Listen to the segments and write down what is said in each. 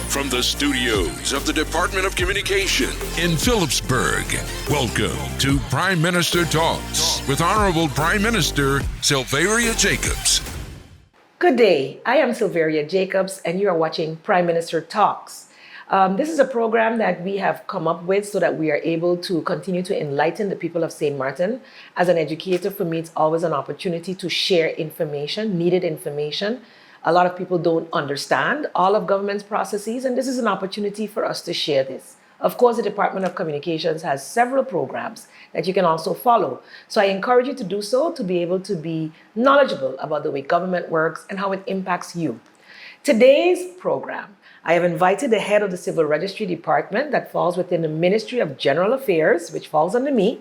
From the studios of the Department of Communication in Phillipsburg, welcome to Prime Minister Talks with Honorable Prime Minister Silveria Jacobs. Good day. I am Silveria Jacobs, and you are watching Prime Minister Talks. This is a program that we have come up with so that we are able to continue to enlighten the people of St. Martin. As an educator, for me, it's always an opportunity to share information, needed information. A lot of people don't understand all of government's processes, and this is an opportunity for us to share this. Of course, the Department of Communications has several programs that you can also follow. So I encourage you to do so to be able to be knowledgeable about the way government works and how it impacts you. Today's program, I have invited the head of the Civil Registry Department that falls within the Ministry of General Affairs, which falls under me,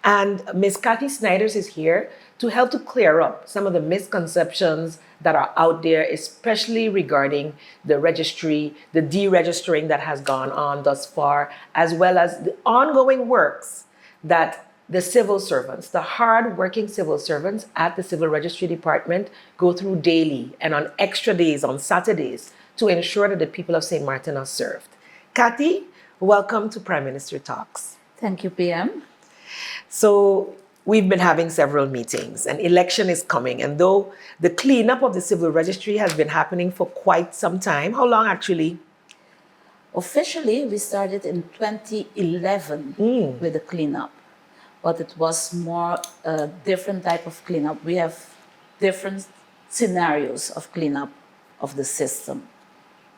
and Ms. Kathy Snyders is here to help to clear up some of the misconceptions that are out there, especially regarding the registry, the deregistering that has gone on thus far, as well as the ongoing works that the civil servants, the hard-working civil servants at the Civil Registry Department go through daily and on extra days, on Saturdays, to ensure that the people of St. Martin are served. Kathy, welcome to Prime Minister Talks. Thank you, PM. So we've been having several meetings. An election is coming, and though the cleanup of the civil registry has been happening for quite some time, how long actually? Officially, we started in 2011 with the cleanup, but it was more a different type of cleanup. We have different scenarios of cleanup of the system.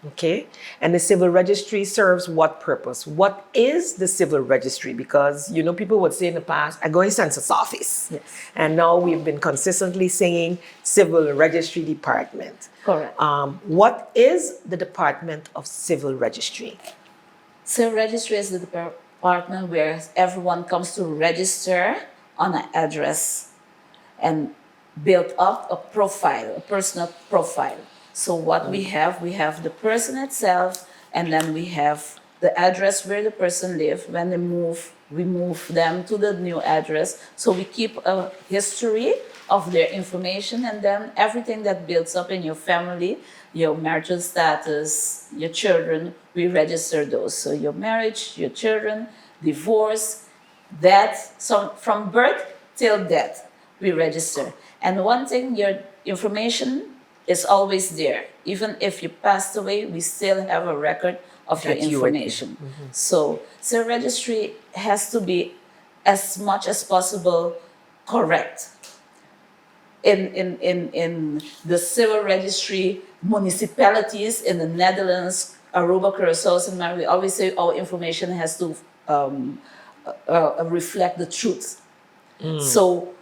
Okay. And the civil registry serves what purpose? What is the civil registry? Because, you know, people would say in the past, I go in census office. Yes. And now we've been consistently saying civil registry department. Correct. What is the Department of Civil Registry? Civil registry is the department where everyone comes to register on an address and build up a profile, a personal profile. So what we have the person itself, and then we have the address where the person lives. When they move, we move them to the new address. So we keep a history of their information, and then everything that builds up in your family, your marital status, your children, we register those. So your marriage, your children, divorce, death, so from birth till death, we register. And one thing, your information is always there. Even if you passed away, we still have a record of your information. So registry has to be as much as possible correct. In the civil registry municipalities in the Netherlands, Aruba, Curacao, and Martinique, we always say our information has to reflect the truth. So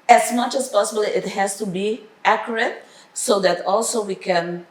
as much as possible, it has to be accurate so that also we can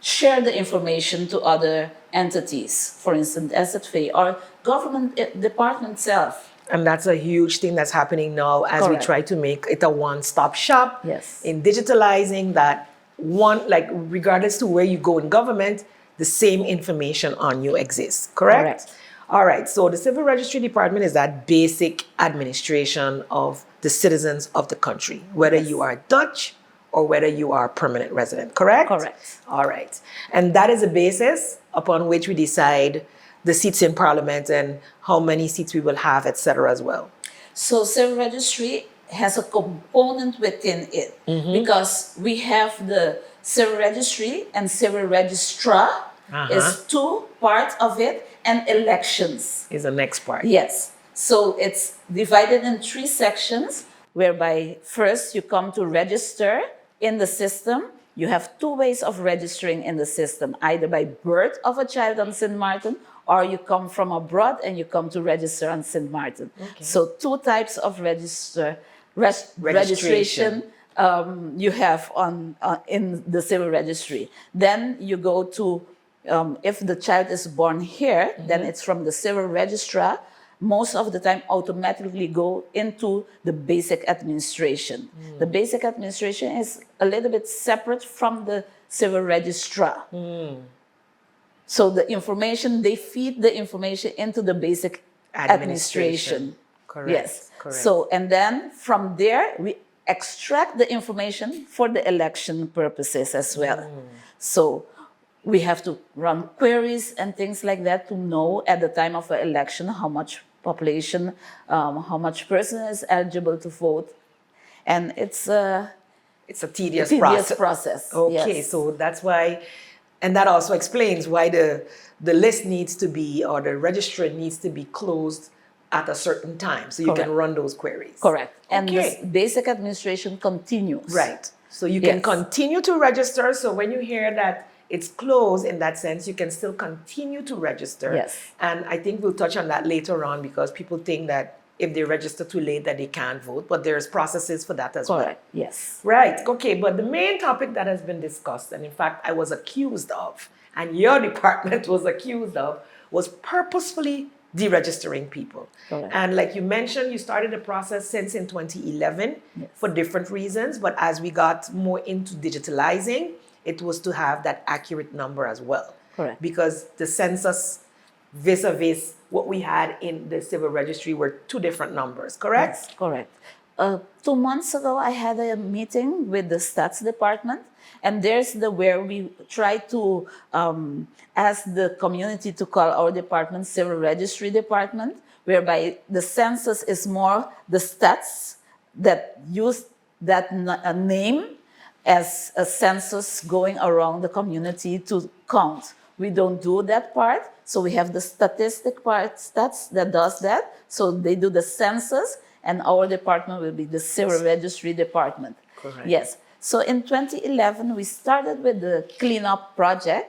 share the information to other entities, for instance, SFA or government department itself. And that's a huge thing that's happening now as Correct. we try to make it a one-stop shop. Yes. In digitalizing that one, like regardless to where you go in government, the same information on you exists, correct? Correct. All right, so the Civil Registry Department is that basic administration of the citizens of the country, whether Yes. you are Dutch or whether you are a permanent resident, correct? Correct. All right. And that is a basis upon which we decide the seats in parliament and how many seats we will have, etc. as well. So civil registry has a component within it because we have the civil registry and civil registrar is two parts of it, and elections. Is the next part. Yes. So it's divided in three sections, whereby first you come to register in the system. You have two ways of registering in the system, either by birth of a child on St. Martin, or you come from abroad and you come to register on St. Martin. Okay. So two types of registration you have in the civil registry. Then you go to, if the child is born here, then it's from the civil registrar. Most of the time automatically go into the basic administration. The basic administration is a little bit separate from the civil registrar. So the information, they feed the information into the basic administration. Correct. Yes. Correct. So, and then from there, we extract the information for the election purposes as well. So we have to run queries and things like that to know at the time of an election how much population, how much person is eligible to vote. And it's a It's a tedious, tedious process. Okay, yes. so that's why, and that also explains why the list needs to be, or the register needs to be closed at a certain time, so you can Correct. run those queries. Correct. And Okay. this basic administration continues. Right. So you can Yes. continue to register. So when you hear that it's closed in that sense, you can still continue to register. Yes. And I think we'll touch on that later on, because people think that if they register too late that they can't vote, but there's processes for that as well. Correct. Yes. Right. Okay. But the main topic that has been discussed, and in fact I was accused of, and your department was accused of, was purposefully deregistering people. Correct. And like you mentioned, you started the process since in 2011 Yes. for different reasons. But as we got more into digitalizing, it was to have that accurate number as well. Correct. Because the census vis-a-vis what we had in the civil registry were two different numbers, correct? Yes, correct. 2 months ago, I had a meeting with the stats department, and there's where we try to ask the community to call our department civil registry department, whereby the census is more the stats that use that name as a census going around the community to count. We don't do that part, so we have the statistic part, stats that does that. So they do the census, and our department will be the civil registry department. Correct. Yes. So in 2011, we started with the cleanup project,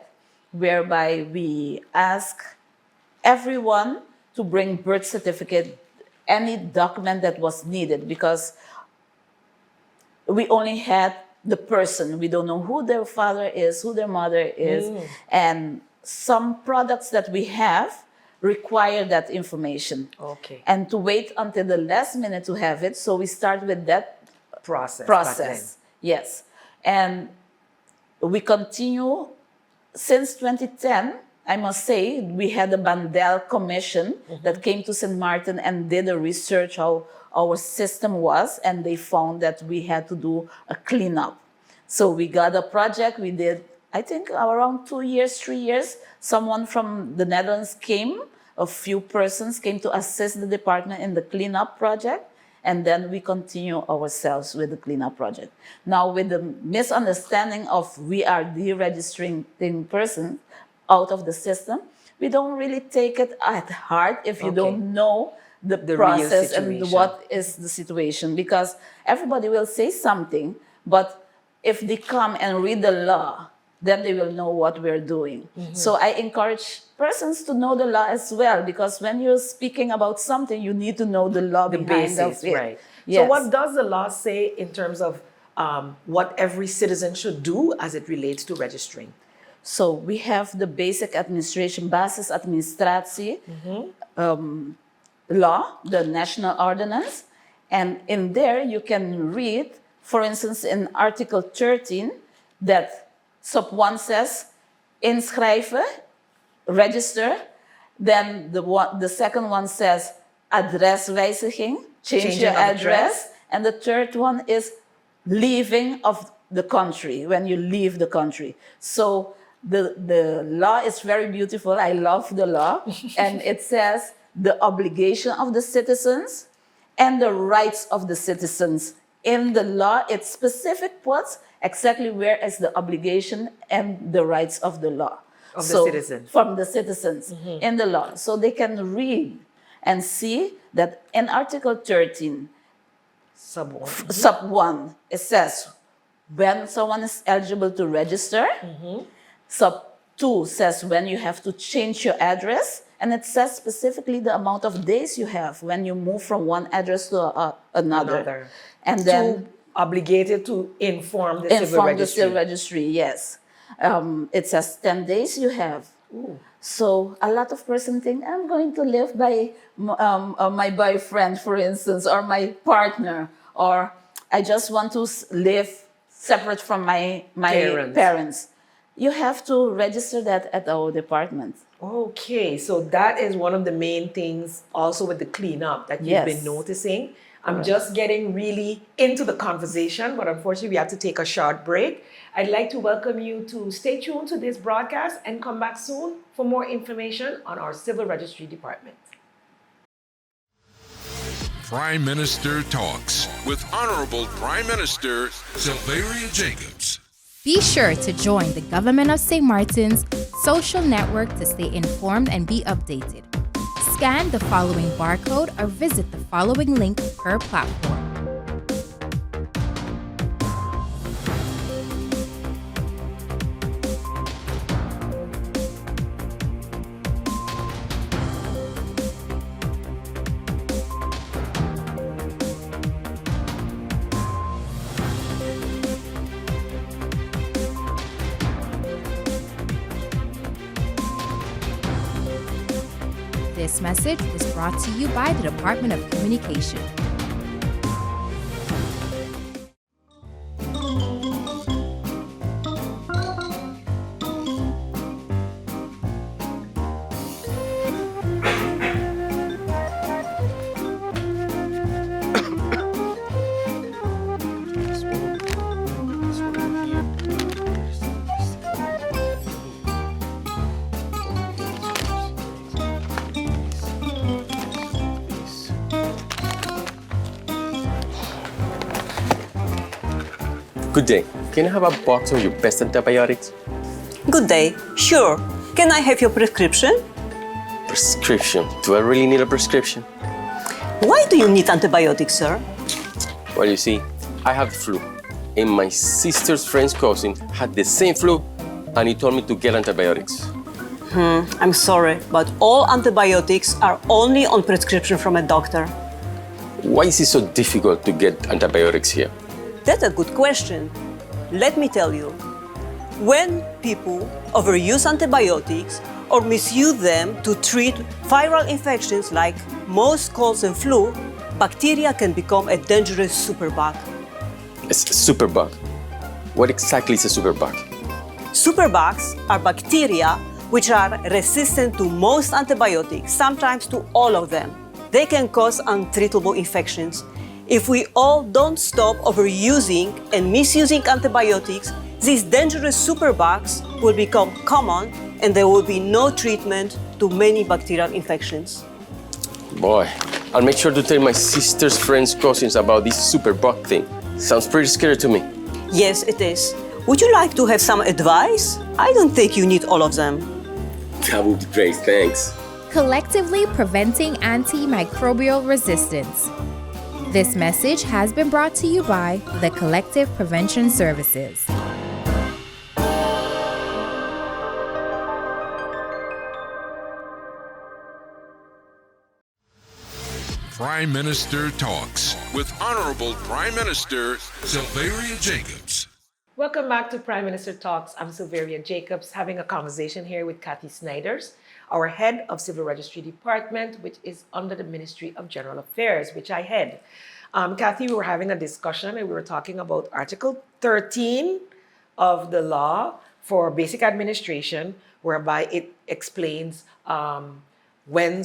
whereby we ask everyone to bring birth certificate, any document that was needed, because we only had the person. We don't know who their father is, who their mother is, and some products that we have require that information. Okay. And to wait until the last minute to have it, so we start with that Process. back then. Yes. And we continue since 2010. I must say, we had a Bandel Commission that came to St. Martin and did a research how our system was, and they found that we had to do a cleanup. So we got a project, we did, I think around 2 years, 3 years, someone from the Netherlands came, a few persons came to assist the department in the cleanup project, and then we continue ourselves with the cleanup project. Now, with the misunderstanding of we are deregistering persons out of the system, we don't really take it at heart if you Okay. don't know the real process and situation. what is the situation, because everybody will say something, but if they come and read the law, then they will know what we're doing. So I encourage persons to know the law as well, because when you're speaking about something, you need to know the law The behind basics, of it. right. Yes. So what does the law say in terms of what every citizen should do as it relates to registering? So we have the basic administration, basis administratie law, the national ordinance. And in there you can read, for instance, in Article 13, that sub 1 says, inschrijven, register. Then the second one says, adreswijziging, change Changing your of address. address. And the third one is leaving of the country, when you leave the country. So the law is very beautiful. I love the law. And it says the obligation of the citizens and the rights of the citizens. In the law, it specific puts exactly where is the obligation and the rights of the law. Of the citizen. From the citizens in the law. So they can read and see that in Article 13, Sub 1. sub 1, it says when someone is eligible to register. Sub 2 says when you have to change your address. And it says specifically the amount of days you have when you move from one address to another. And then Obligated to inform the civil inform the registry. civil registry, yes. It says 10 days you have. So a lot of persons think, I'm going to live by my boyfriend, for instance, or my partner, or I just want to live separate from my parents. You have to register that at our department. Okay, so that is one of the main things also with the cleanup that you've Yes. been noticing. I'm just getting really into the conversation, but unfortunately, we have to take a short break. I'd like to welcome you to stay tuned to this broadcast and come back soon for more information on our Civil Registry Department. Prime Minister Talks with Honorable Prime Minister Sylveria Jacobs. Be sure to join the Government of St. Martin's social network to stay informed and be updated. Scan the following barcode or visit the following link per platform. This message was brought to you by the Department of Communication. Good day. Can I have a box of your best antibiotics? Good day. Sure. Can I have your prescription? Prescription? Do I really need a prescription? Why do you need antibiotics, sir? Well, you see, I have the flu, and my sister's friend's cousin had the same flu, and he told me to get antibiotics. I'm sorry, but all antibiotics are only on prescription from a doctor. Why is it so difficult to get antibiotics here? That's a good question. Let me tell you. When people overuse antibiotics or misuse them to treat viral infections like most colds and flu, bacteria can become a dangerous superbug. A superbug? What exactly is a superbug? Superbugs are bacteria which are resistant to most antibiotics, sometimes to all of them. They can cause untreatable infections. If we all don't stop overusing and misusing antibiotics, these dangerous superbugs will become common and there will be no treatment to many bacterial infections. Boy, I'll make sure to tell my sister's friend's cousins about this superbug thing. Sounds pretty scary to me. Yes, it is. Would you like to have some advice? I don't think you need all of them. That would be great, thanks. Collectively preventing antimicrobial resistance. This message has been brought to you by the Collective Prevention Services. Prime Minister Talks with Honorable Prime Minister Sylveria Jacobs. Welcome back to Prime Minister Talks. I'm Sylveria Jacobs, having a conversation here with Kathy Snyders, our head of Civil Registry Department, which is under the Ministry of General Affairs, which I head. Kathy, we were having a discussion and we were talking about Article 13 of the law for basic administration, whereby it explains when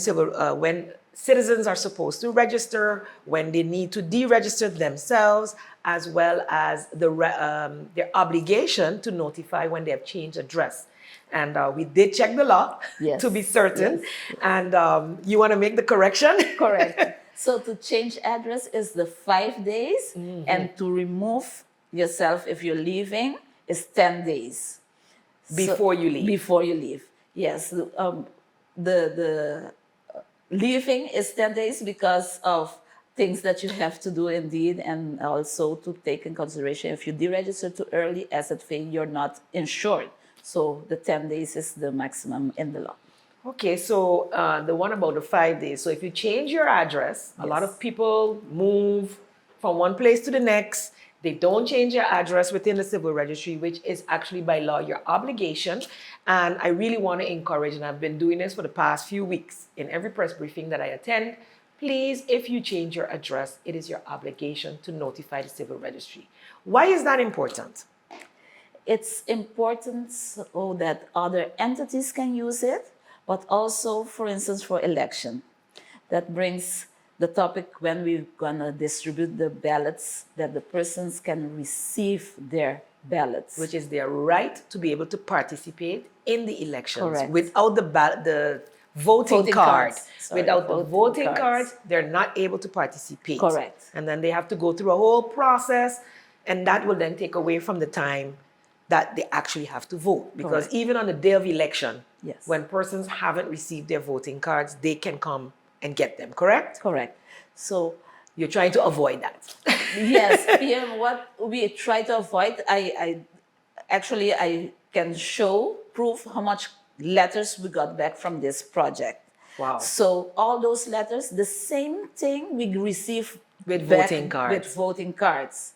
citizens are supposed to register, when they need to deregister themselves, as well as their obligation to notify when they have changed address. And we did check the law to be certain. Yes. And you want to make the correction? Correct. So to change address is the 5 days, and to remove yourself if you're leaving is 10 days. Before you leave. Before you leave, yes. The leaving is 10 days because of things that you have to do indeed, and also to take in consideration if you deregister too early, SZFA, you're not insured. So the 10 days is the maximum in the law. Okay, so the one about the 5 days. So if you change your address, a lot of people move from one place to the next. They don't change your address within the civil registry, which is actually by law your obligation. And I really want to encourage, and I've been doing this for the past few weeks in every press briefing that I attend, please, if you change your address, it is your obligation to notify the civil registry. Why is that important? It's important so that other entities can use it, but also, for instance, for election. That brings the topic when we're gonna distribute the ballots, that the persons can receive their ballots. Which is their right to be able to participate in the elections. Correct. Without the voting Voting card, cards. Sorry, without the voting voting cards. cards, they're not able to participate. Correct. And then they have to go through a whole process, and that will then take away from the time that they actually have to vote. Because Correct. even on the day of election, Yes. when persons haven't received their voting cards, they can come and get them, correct? Correct. So You're trying to avoid that. yes, PM, what we try to avoid, I can show proof how much letters we got back from this project. Wow. So all those letters, the same thing we receive With back voting cards. With voting cards.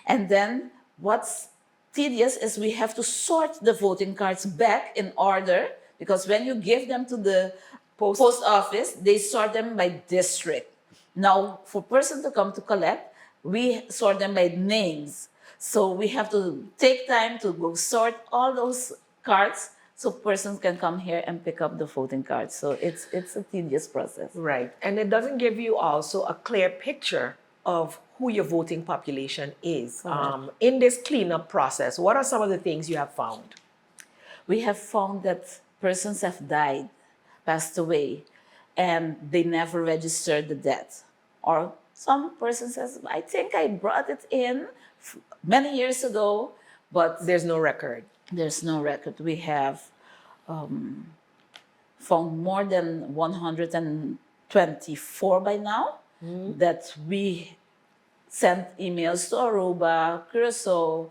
And then what's tedious is we have to sort the voting cards back in order, because when you give them to the post office, they sort them by district. Now, for person to come to collect, we sort them by names. So we have to take time to go sort all those cards so persons can come here and pick up the voting cards. So it's a tedious process. Right. And it doesn't give you also a clear picture of who your voting population is. In this cleanup process, what are some of the things you have found? We have found that persons have died, passed away, and they never registered the death. Or some person says, I think I brought it in many years ago, but There's no record. there's no record. We have found more than 124 by now that we sent emails to Aruba, Curacao,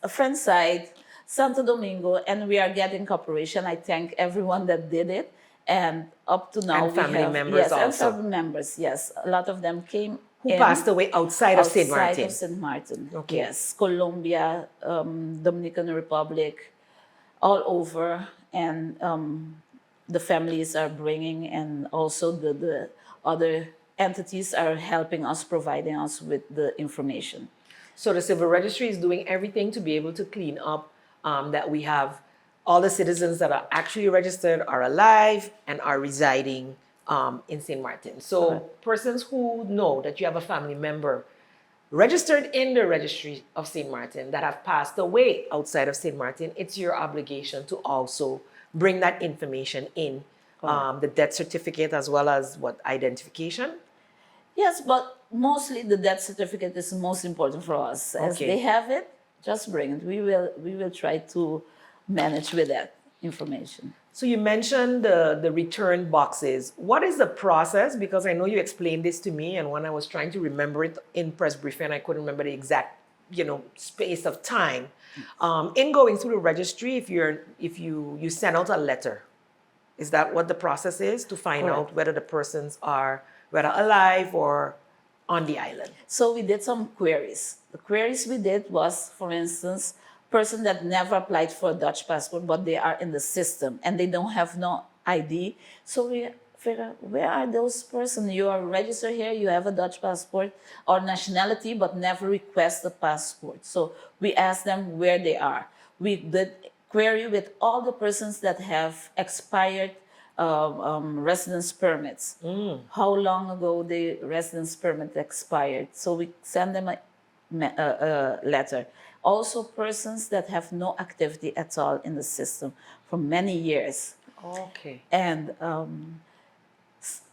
Friendside, Santo Domingo, and we are getting cooperation. I thank everyone that did it. And up to now, And family we have, members yes, and also. family members, yes. A lot of them came Who in passed away outside of St. outside Martin? of St. Martin. Okay. Yes, Colombia, Dominican Republic, all over, and the families are bringing, and also the other entities are helping us, providing us with the information. So the civil registry is doing everything to be able to clean up that we have all the citizens that are actually registered are alive and are residing in St. Martin. So persons who know that you have a family member registered in the registry of St. Martin that have passed away outside of St. Martin, it's your obligation to also bring that information in, the death certificate as well as identification. Yes, but mostly the death certificate is most important for us. As Okay. they have it, just bring it. We will try to manage with that information. So you mentioned the return boxes. What is the process? Because I know you explained this to me, and when I was trying to remember it in press briefing, I couldn't remember the exact, space of time. In going through the registry, if you send out a letter, is that what the process is to find Correct. out whether the persons are whether alive or on the island? So we did some queries. The queries we did was, for instance, person that never applied for a Dutch passport, but they are in the system and they don't have no ID. So we figure, where are those persons? You are registered here, you have a Dutch passport or nationality, but never request a passport. So we asked them where they are. We did query with all the persons that have expired residence permits. How long ago the residence permit expired? So we send them a letter. Also, persons that have no activity at all in the system for many years. Okay. And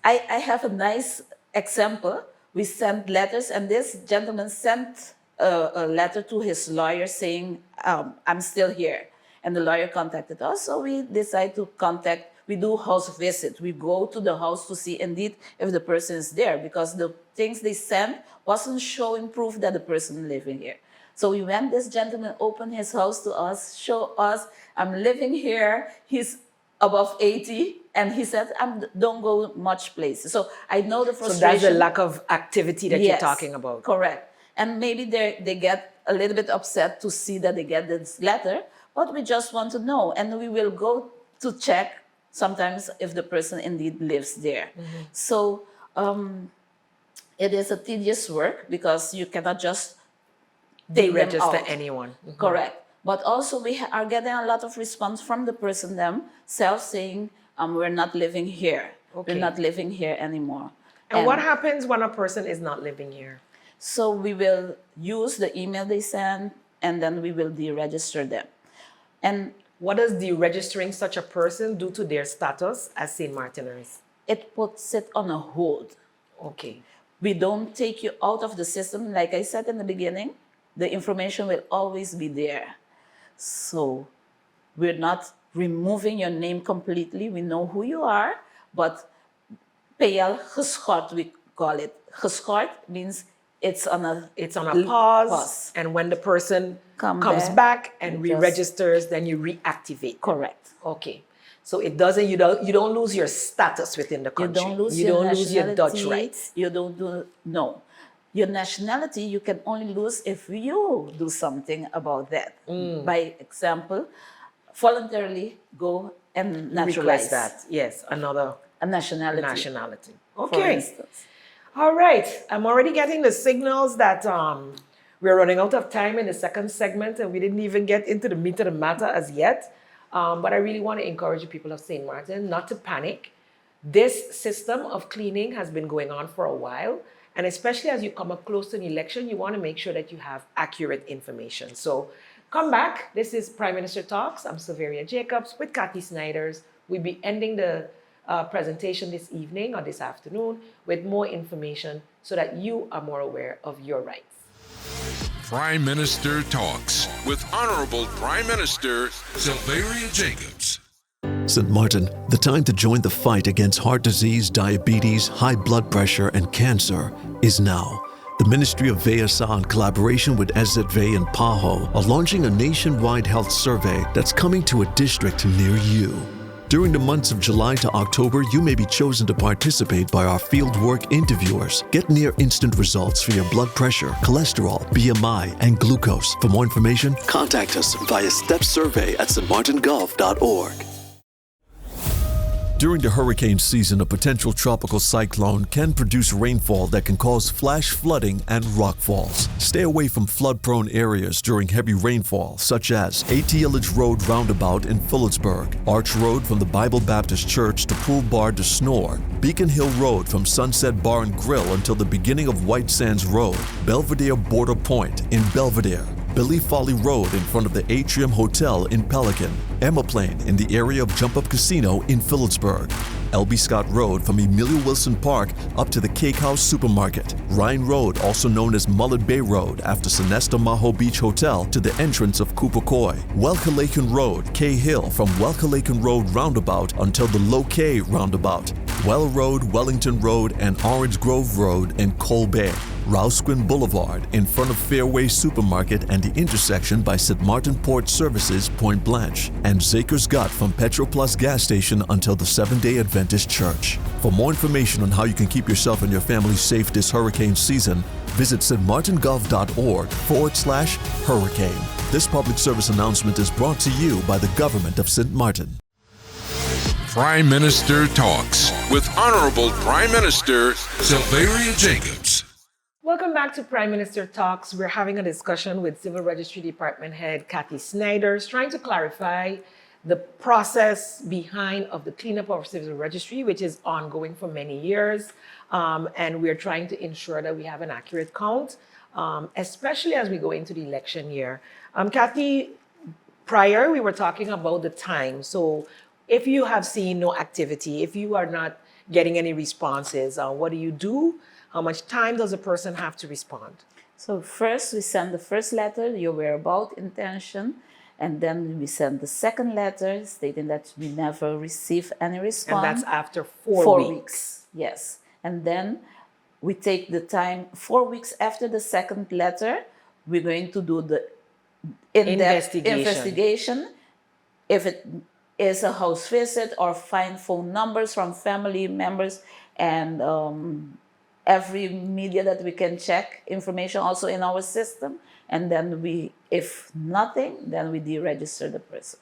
I have a nice example. We sent letters, and this gentleman sent a letter to his lawyer saying, I'm still here. And the lawyer contacted us, so we decided to contact. We do house visit. We go to the house to see indeed if the person is there, because the things they sent wasn't showing proof that the person living here. So we went, this gentleman opened his house to us, show us, I'm living here. He's above 80, and he said, don't go much places. So I know the frustration. So that's the lack of activity that you're Yes, talking about. Correct. And maybe they get a little bit upset to see that they get this letter, but we just want to know. And we will go to check sometimes if the person indeed lives there. So it is a tedious work because you cannot just take them Register out. anyone. Correct. But also we are getting a lot of response from the person themselves saying, we're not living here. Okay. We're not living here anymore. And what happens when a person is not living here? So we will use the email they send, and then we will deregister them. And What does deregistering such a person do to their status as St. Martiners? it puts it on a hold. Okay. We don't take you out of the system. Like I said in the beginning, the information will always be there. So we're not removing your name completely. We know who you are, but PL geschort, we call it. Geschort means it's on a Pause, and when the person comes back and just- re-registers, then you reactivate. Correct. Okay. So it doesn't, you don't lose your status within the You country. don't lose You your don't lose your Dutch nationality. rights. You don't do, no. Your nationality, you can only lose if you do something about that. By example, voluntarily go and naturalize Request that. Yes, another a nationality. nationality. For Okay. instance. All right. I'm already getting the signals that we're running out of time in the second segment, and we didn't even get into the meat of the matter as yet. But I really want to encourage the people of St. Martin not to panic. This system of cleaning has been going on for a while. And especially as you come up close to an election, you want to make sure that you have accurate information. So come back. This is Prime Minister Talks. I'm Silveria Jacobs with Kathy Snyders. We'll be ending the presentation this evening or this afternoon with more information so that you are more aware of your rights. Prime Minister Talks with Honorable Prime Minister Silveria Jacobs. St. Martin, the time to join the fight against heart disease, diabetes, high blood pressure, and cancer is now. The Ministry of VSA, in collaboration with SZV and PAHO, are launching a nationwide health survey that's coming to a district near you. During the months of July to October, you may be chosen to participate by our fieldwork interviewers. Get near instant results for your blood pressure, cholesterol, BMI, and glucose. For more information, contact us via stepsurvey@stmartingolf.org. During the hurricane season, a potential tropical cyclone can produce rainfall that can cause flash flooding and rockfalls. Stay away from flood-prone areas during heavy rainfall, such as ATLH Road roundabout in Phillipsburg, Arch Road from the Bible Baptist Church to Pool Bar to Snore, Beacon Hill Road from Sunset Bar and Grill until the beginning of White Sands Road, Belvedere Border Point in Belvedere, Billy Folly Road in front of the Atrium Hotel in Pelican, Emma Plain in the area of Jump Up Casino in Phillipsburg, L.B. Scott Road from Emilio Wilson Park up to the Cake House Supermarket, Ryan Road, also known as Mullet Bay Road after Sonesta Maho Beach Hotel to the entrance of Cooper Coy, Welcalacan Road, Cay Hill from Welcalacan Road roundabout until the Low Cay roundabout, Well Road, Wellington Road, and Orange Grove Road in Cole Bay, Rousquin Boulevard in front of Fairway Supermarket and the intersection by St. Martin Port Services, Point Blanche, and Zakers Gut from Petroplus gas station until the Seventh-day Adventist Church. For more information on how you can keep yourself and your family safe this hurricane season, visit stmartingolf.org/hurricane. This public service announcement is brought to you by the government of St. Martin. Prime Minister Talks with Honorable Prime Minister Silveria Jacobs. Welcome back to Prime Minister Talks. We're having a discussion with Civil Registry Department Head Kathy Snyders, trying to clarify the process behind of the cleanup of civil registry, which is ongoing for many years. And we're trying to ensure that we have an accurate count, especially as we go into the election year. Kathy, prior we were talking about the time. So if you have seen no activity, if you are not getting any responses, what do you do? How much time does a person have to respond? So first we send the first letter, your whereabout intention, and then we send the second letter stating that we never receive any response. And that's after 4 weeks. Yes. And then we take the time, 4 weeks after the second letter, we're going to do the in-depth investigation. If it is a house visit or find phone numbers from family members and every media that we can check information also in our system. And then we, if nothing, then we deregister the person.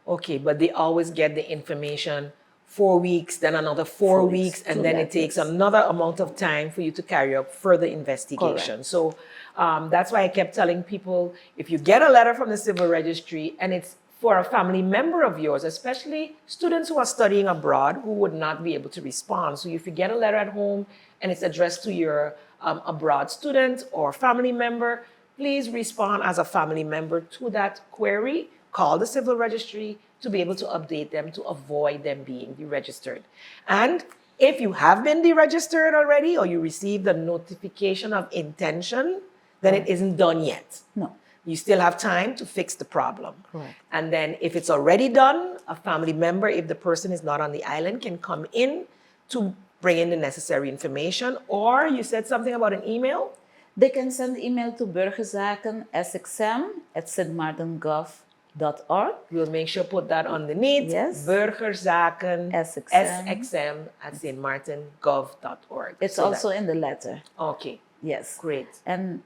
Okay, but they always get the information 4 weeks, then another 4 weeks, and then it takes another amount of time for you to carry out further investigation. Correct. So that's why I kept telling people, if you get a letter from the civil registry and it's for a family member of yours, especially students who are studying abroad who would not be able to respond. So if you get a letter at home and it's addressed to your abroad student or family member, please respond as a family member to that query. Call the civil registry to be able to update them to avoid them being deregistered. And if you have been deregistered already or you received a notification of intention, then it isn't done yet. No. You still have time to fix the problem. Correct. And then if it's already done, a family member, if the person is not on the island, can come in to bring in the necessary information. Or you said something about an email? They can send email to burgerzaken sxm@stmartengov.org. We'll make sure put that underneath. Yes. Burgerzaken SXM. SXM@stmartengov.org. It's So also in the letter. okay, Yes. great. And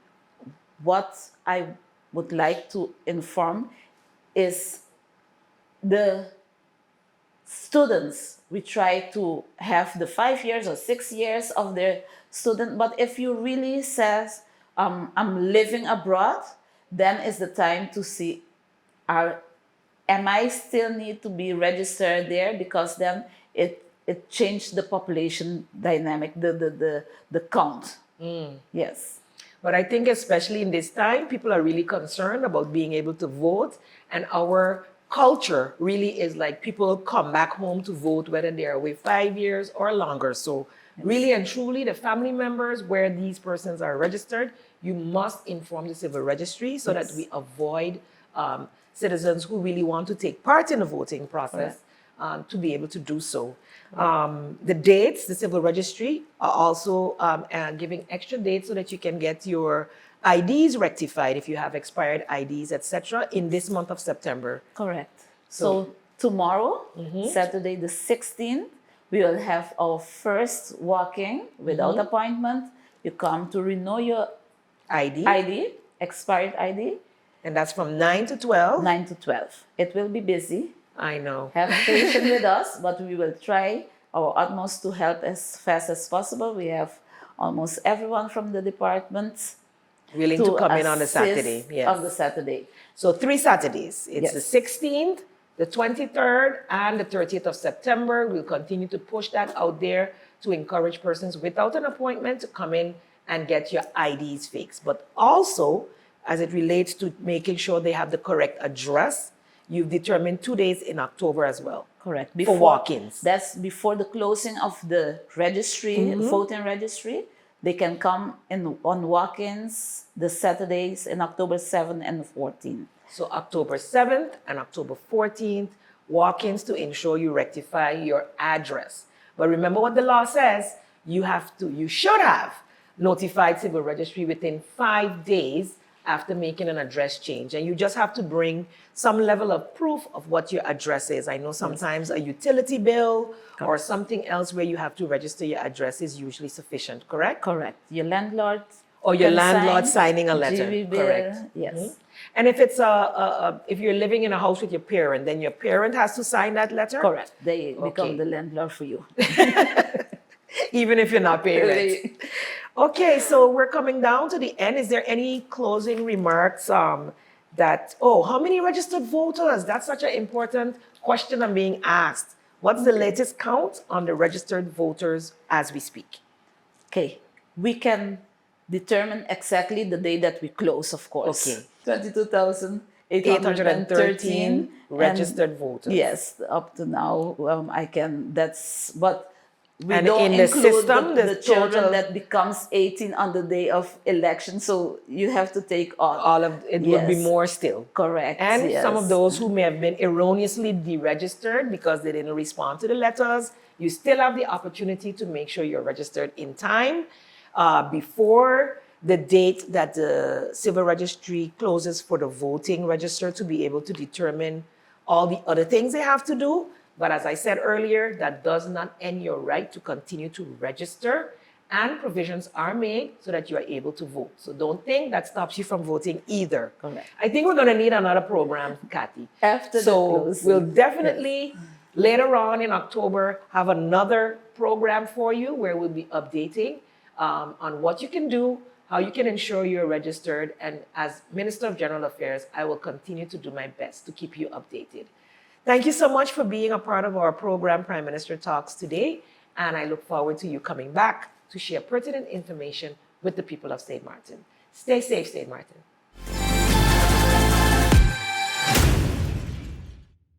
what I would like to inform is the students. We try to have the 5 years or 6 years of their student, but if you really says, I'm living abroad, then is the time to see, am I still need to be registered there? Because then it changed the population dynamic, the count. Yes. But I think especially in this time, people are really concerned about being able to vote. And our culture really is like people come back home to vote, whether they're away 5 years or longer. So really and truly, the family members where these persons are registered, you must inform the civil registry so that we avoid citizens who really want to take part in the voting process to be able to do so. The dates, the civil registry are also giving extra dates so that you can get your IDs rectified if you have expired IDs, etc., in this month of September. Correct. So tomorrow, Saturday the 16th, we will have our first walking without appointment. You come to renew your ID. expired ID, And that's from 9 to 12. 9 to 12. It will be busy. I know. Have patience with us, but we will try our utmost to help as fast as possible. We have almost everyone from the department Willing to come in on the assist Saturday. Yes. on the Saturday. So 3 Saturdays. It's Yes. the 16th, the 23rd, and the 30th of September. We'll continue to push that out there to encourage persons without an appointment to come in and get your IDs fixed. But also, as it relates to making sure they have the correct address, you've determined 2 days in October as well. Correct. For walk-ins. That's before the closing of the registry, voting registry. They can come in on walk-ins the Saturdays in October 7th and 14th. So October 7th and October 14th, walk-ins to ensure you rectify your address. But remember what the law says, you should have notified civil registry within 5 days after making an address change. And you just have to bring some level of proof of what your address is. I know sometimes a utility bill or something else where you have to register your address is usually sufficient, correct? Correct. Your landlord. Or your can landlord sign, signing a letter, GV bill, correct? Yes. And if it's if you're living in a house with your parent, then your parent has to sign that letter? Correct. They Okay. become the landlord for you. Even if you're not paying rent. Okay, so we're coming down to the end. Is there any closing remarks how many registered voters? That's such an important question I'm being asked. What's the latest count on the registered voters as we speak? Okay. We can determine exactly the day that we close, of course. Okay. 22,813 registered voters. Yes, up to now, but we And don't in the include system, the the children total- that becomes 18 on the day of election. So you have to take All of it would be Yes. more still. Correct. And some of yes. those who may have been erroneously deregistered because they didn't respond to the letters, you still have the opportunity to make sure you're registered in time before the date that the civil registry closes for the voting register to be able to determine all the other things they have to do. But as I said earlier, that does not end your right to continue to register, and provisions are made so that you are able to vote. So don't think that stops you from voting either. Correct. I think we're going to need another program, Kathy. After the So closing. we'll definitely later on in October have another program for you where we'll be updating on what you can do, how you can ensure you're registered. And as Minister of General Affairs, I will continue to do my best to keep you updated. Thank you so much for being a part of our program, Prime Minister Talks today. And I look forward to you coming back to share pertinent information with the people of St. Martin. Stay safe, St. Martin.